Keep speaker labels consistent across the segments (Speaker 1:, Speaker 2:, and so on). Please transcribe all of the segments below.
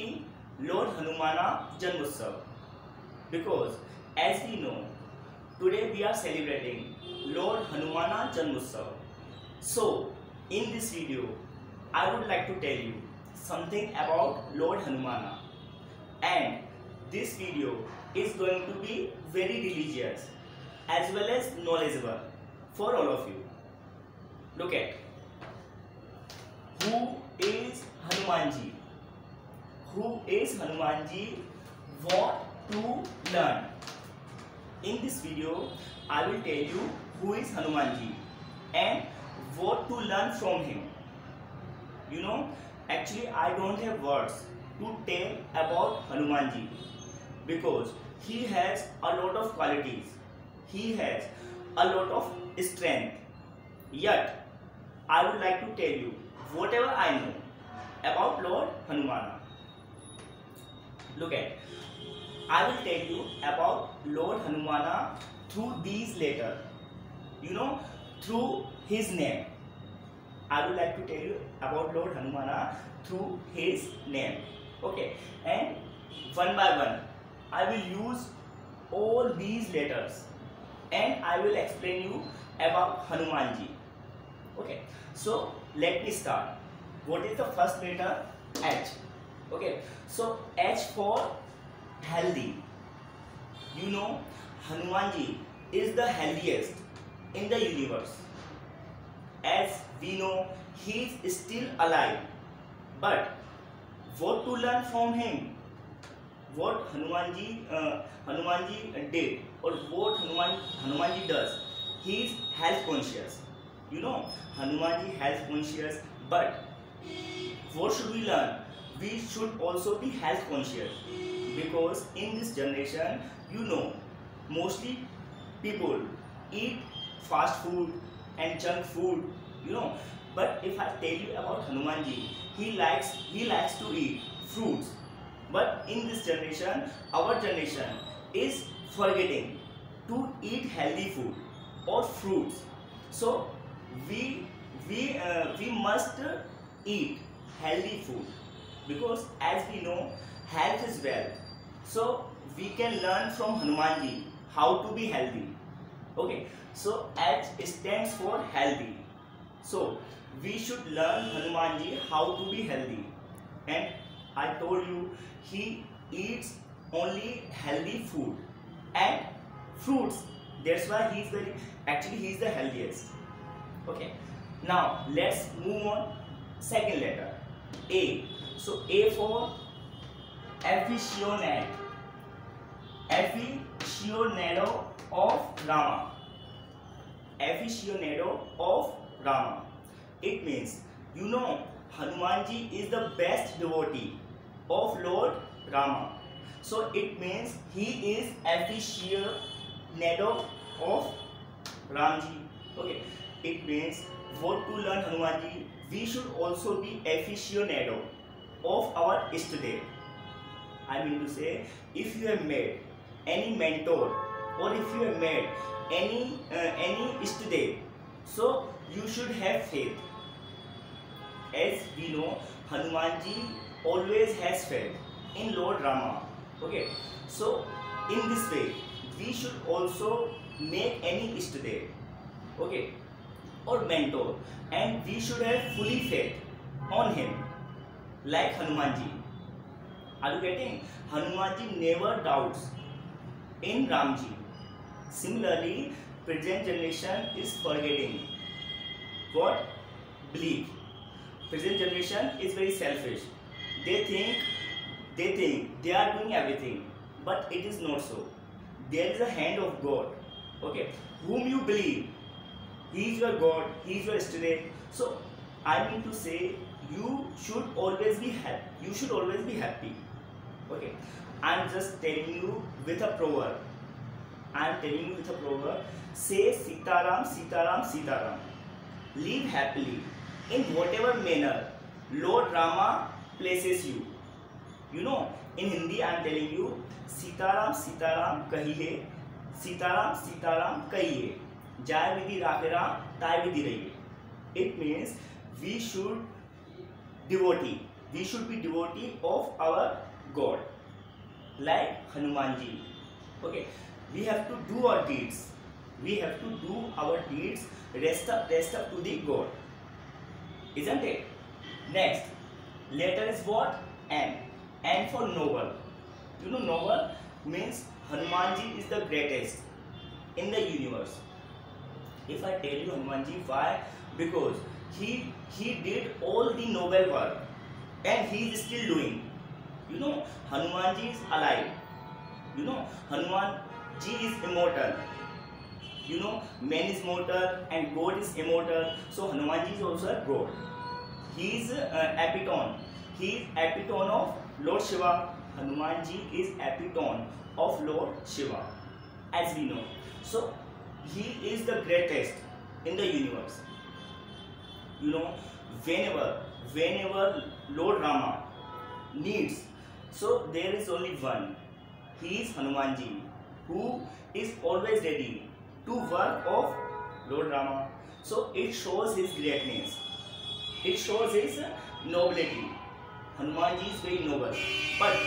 Speaker 1: be Lord Hanumana Janmotsav, because as we know, today we are celebrating Lord Hanumana Janmotsav. So in this video I would like to tell you something about Lord Hanumana, and this video is going to be very religious as well as knowledgeable for all of you. Look at, who is Hanumanji? Who is Hanumanji? What to learn? In this video I will tell you who is Hanumanji and what to learn from him. You know, actually I don't have words to tell about Hanumanji, because he has a lot of qualities, he has a lot of strength. Yet I would like to tell you whatever I know about Lord Hanumana. Look at, I will tell you about Lord Hanumana through these letters, you know, through his name. I would like to tell you about Lord Hanumana through his name. Okay, and one by one I will use all these letters and I will explain you about Hanumanji. Okay, so let me start. What is the first letter? H. Okay, so H for healthy. You know, Hanumanji is the healthiest in the universe. As we know, he is still alive. But what to learn from him? What Hanumanji did, or what Hanumanji does? He is health conscious. You know, Hanumanji health conscious. But what should we learn? We should also be health conscious, because in this generation, you know, mostly people eat fast food and junk food, you know. But if I tell you about Hanumanji, he likes to eat fruits. But in this generation, our generation is forgetting to eat healthy food or fruits. So we must eat healthy food, because as we know, health is wealth. So we can learn from Hanumanji how to be healthy. Okay, so H stands for healthy. So we should learn Hanumanji how to be healthy. And I told you, he eats only healthy food and fruits. That's why he is the healthiest. Okay, now let's move on. Second letter, A. So A for aficionado. Aficionado of Rama. Aficionado of Rama. It means, you know, Hanumanji is the best devotee of Lord Rama. So it means he is aficionado of Ramji. Okay, it means what to learn Hanumanji, we should also be aficionado of our Ishtadev. I mean to say, if you have made any mentor or if you have made any Ishtadev, so you should have faith. As we know, Hanumanji always has faith in Lord Rama. Okay, so in this way, we should also make any Ishtadev, okay, or mentor, and we should have fully faith on him, like Hanumanji. Are you getting? Hanumanji never doubts in Ramji. Similarly, present generation is forgetting what? Belief. Present generation is very selfish. They think they are doing everything, but it is not so. There is a hand of God, okay, whom you believe. He is your God, he is your Ishtadev. So I mean to say, you should always be happy. You should always be happy. Okay, I am just telling you with a proverb. Say Sitaram, Sitaram, Sitaram. Live happily in whatever manner Lord Rama places you. You know, in Hindi I am telling you, Sitaram, Sitaram kahiye, Sitaram, Sitaram kahiye. Jai Vidhi Rakhe Ram, Tai Vidhi Rahiye. It means we should devotee we should be devotee of our God, like Hanumanji. Okay, we have to do our deeds. We have to do our deeds. Rest up to the God, isn't it? Next, letter is what? N. N for noble. You know, noble means Hanumanji is the greatest in the universe. If I tell you Hanumanji, why? Because he did all the noble work and he is still doing. You know, Hanumanji is alive. You know, Hanumanji is immortal. You know, man is mortal and God is immortal. So Hanumanji is also a God. He is epitome. He is epitome of Lord Shiva. Hanumanji is epitome of Lord Shiva, as we know. So he is the greatest in the universe. You know, whenever Lord Rama needs, so there is only one. He is Hanumanji, who is always ready to work of Lord Rama. So it shows his greatness. It shows his nobility. Hanumanji is very noble. But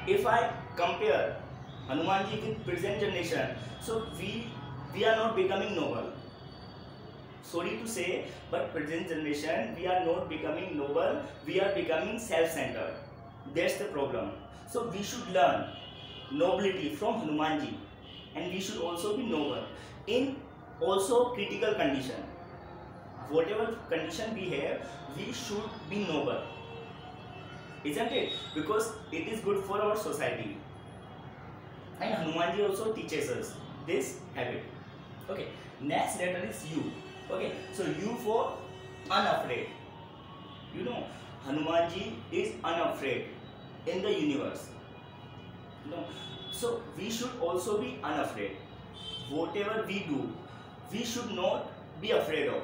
Speaker 1: if I compare Hanumanji with present generation, so we are not becoming noble. Sorry to say, but present generation we are not becoming noble. We are becoming self-centered. That's the problem. So we should learn nobility from Hanumanji, and we should also be noble in also critical condition. Whatever condition we have, we should be noble, isn't it? Because it is good for our society. And Hanumanji also teaches us this habit. Okay, next letter is U. Okay, so U for unafraid. You know, Hanumanji is unafraid in the universe. You know, so we should also be unafraid. Whatever we do, we should not be afraid of.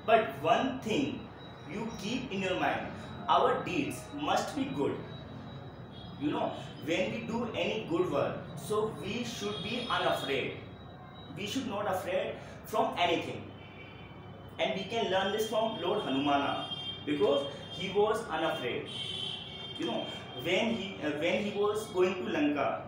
Speaker 1: But one thing you keep in your mind, our deeds must be good. You know, when we do any good work, so we should be unafraid. We should not afraid from anything. And we can learn this from Lord Hanumana, because he was unafraid. You know, when he was going to Lanka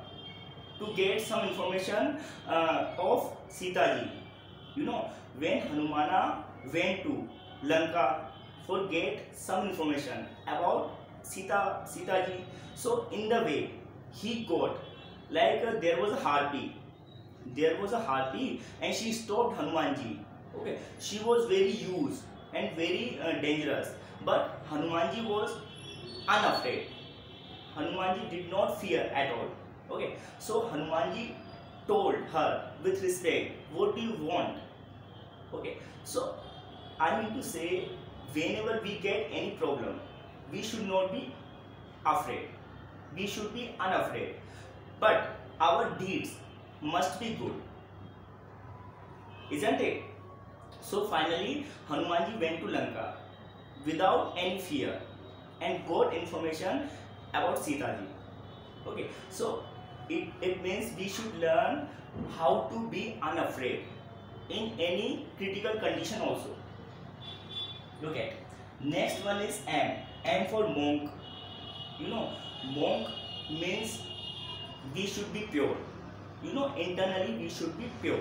Speaker 1: to get some information of Sita ji. You know, when Hanumana went to Lanka for get some information about Sita ji, so in the way he got like there was a harpy. There was a harpy and she stopped Hanumanji. Okay, she was very used and very dangerous, but Hanumanji was unafraid. Hanumanji did not fear at all. Okay, so Hanumanji told her with respect, what do you want? Okay, so I mean to say, whenever we get any problem, we should not be afraid. We should be unafraid. But our deeds must be good, isn't it? So finally, Hanumanji went to Lanka without any fear and got information about Sita ji. Okay, so it means we should learn how to be unafraid in any critical condition also. Look at next one is M. M for monk. You know, monk means we should be pure. You know, internally we should be pure.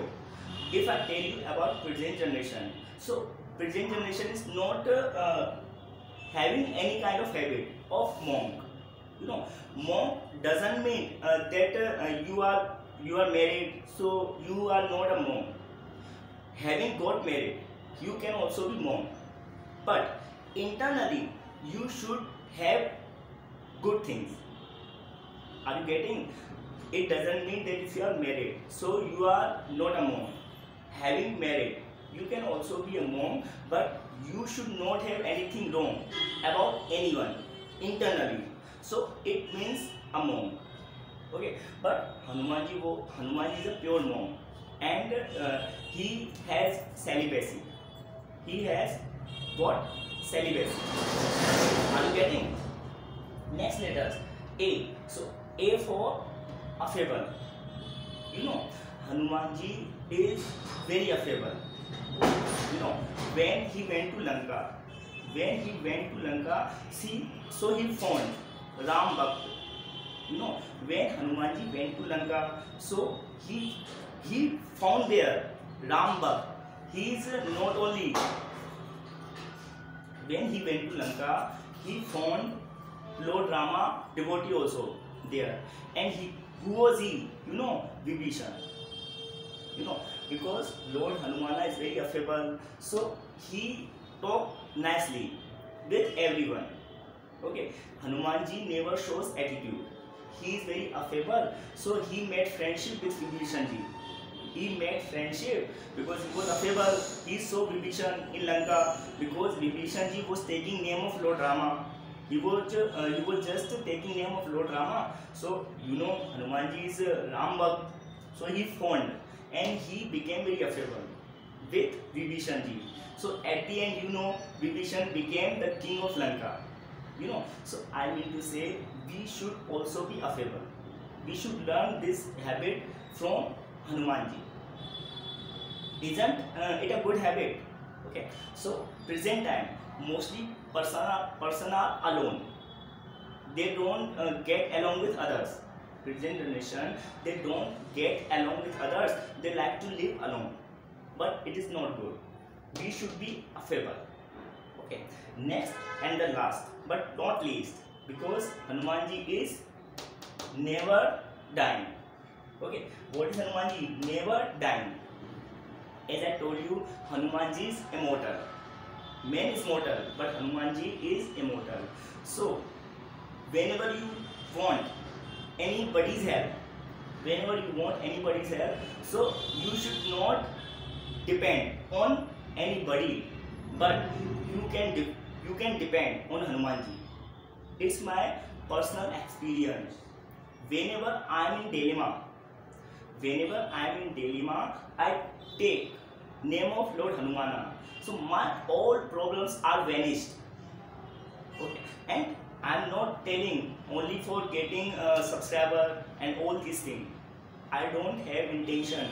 Speaker 1: If I tell you about present generation, so present generation is not having any kind of habit of monk. You know, monk doesn't mean that you are married, so you are not a monk. Having got married, you can also be monk. But internally, you should have good things. Are you getting? It doesn't mean that if you are married, so you are not a monk. Having married, you can also be a monk, but you should not have anything wrong about anyone internally. So it means a monk. Okay, but Hanumanji is a pure monk, and he has celibacy. He has what? Celibacy. Are you getting? Next letters A. So A for affable. You know, Hanumanji is very affable. You know, when he went to Lanka, when he went to Lanka, see, so he found Ram Bhakt. You know, when Hanumanji went to Lanka, so he found there Ram Bhakt. He is not only, when he went to Lanka, he found Lord Rama devotee also there, and who was he? You know, Vibhishan. You know, because Lord Hanumana is very affable, so he talked nicely with everyone. Okay, Hanumanji never shows attitude. He is very affable, so he made friendship with Vibhishanji. He made friendship because he was affable. He saw Vibhishan in Lanka because Vibhishanji was taking name of Lord Rama. He was just taking name of Lord Rama. So you know, Hanumanji is Ram Bhakt. So he found and he became very affable with Vibhishanji. So at the end, you know, Vibhishan became the king of Lanka. You know, so I mean to say, we should also be affable. We should learn this habit from Hanumanji. Isn't it a good habit? Okay. So present time, mostly person are alone. They don't get along with others. Present generation, they don't get along with others. They like to live alone. But it is not good. We should be affable. Okay. Next and the last, but not least, because Hanumanji is never dying. Okay. What is Hanumanji? Never dying. As I told you, Hanumanji is immortal. Man is mortal, but Hanumanji is immortal. So, whenever you want anybody's help, so you should not depend on anybody, but you can depend on Hanumanji. It's my personal experience. Whenever I am in dilemma, I take name of Lord Hanumana. So my all problems are vanished. Okay, and I am not telling only for getting a subscriber and all these things. I don't have intention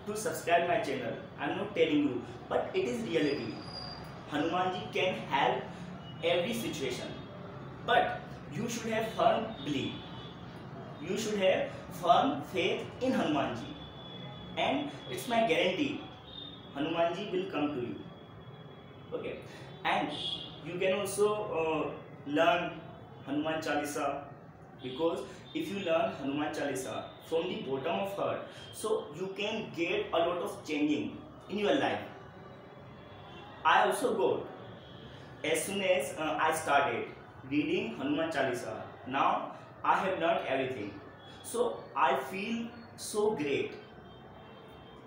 Speaker 1: to subscribe my channel. I am not telling you, but it is reality. Hanumanji can help every situation, but you should have firm belief. You should have firm faith in Hanumanji, and it's my guarantee Hanumanji will come to you. Okay, and you can also learn Hanuman Chalisa, because if you learn Hanuman Chalisa from the bottom of heart, so you can get a lot of changing in your life. I also got, as soon as I started reading Hanuman Chalisa, now I have learned everything. So I feel so great.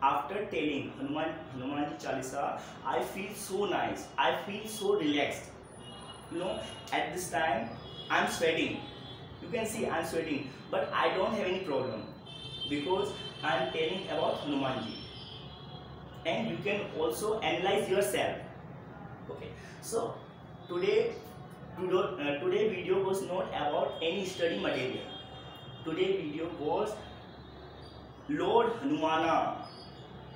Speaker 1: After telling Hanumanji Chalisa, I feel so nice. I feel so relaxed. You know, at this time, I'm sweating. You can see I'm sweating, but I don't have any problem because I'm telling about Hanumanji. And you can also analyze yourself. Okay. So today video was not about any study material. Today video was Lord Hanumana.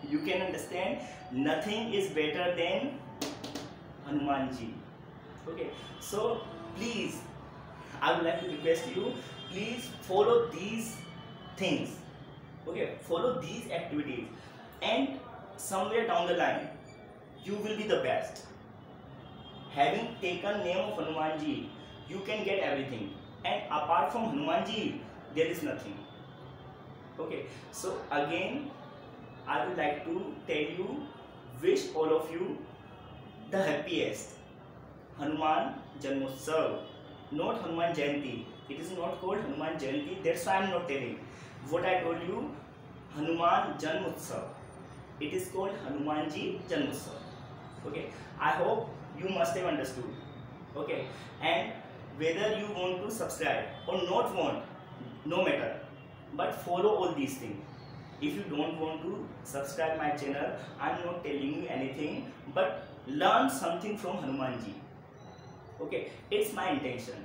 Speaker 1: You can understand, nothing is better than Hanumanji. Okay, so please, I would like to request you, please follow these things. Okay, follow these activities, and somewhere down the line, you will be the best. Having taken name of Hanumanji, you can get everything, and apart from Hanumanji, there is nothing. Okay, so again, I would like to tell you, wish all of you the happiest Hanuman Janmotsav, not Hanuman Jayanti. It is not called Hanuman Jayanti, that's why I am not telling. What I told you, Hanuman Janmotsav. It is called Hanumanji Janmotsav. Okay, I hope you must have understood. Okay, and whether you want to subscribe or not want, no matter, but follow all these things. If you don't want to subscribe my channel, I am not telling you anything, but learn something from Hanumanji. Okay, it's my intention.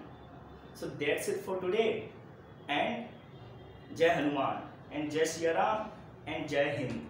Speaker 1: So that's it for today, and Jai Hanuman, and Jai Shri Ram, and Jai Hind.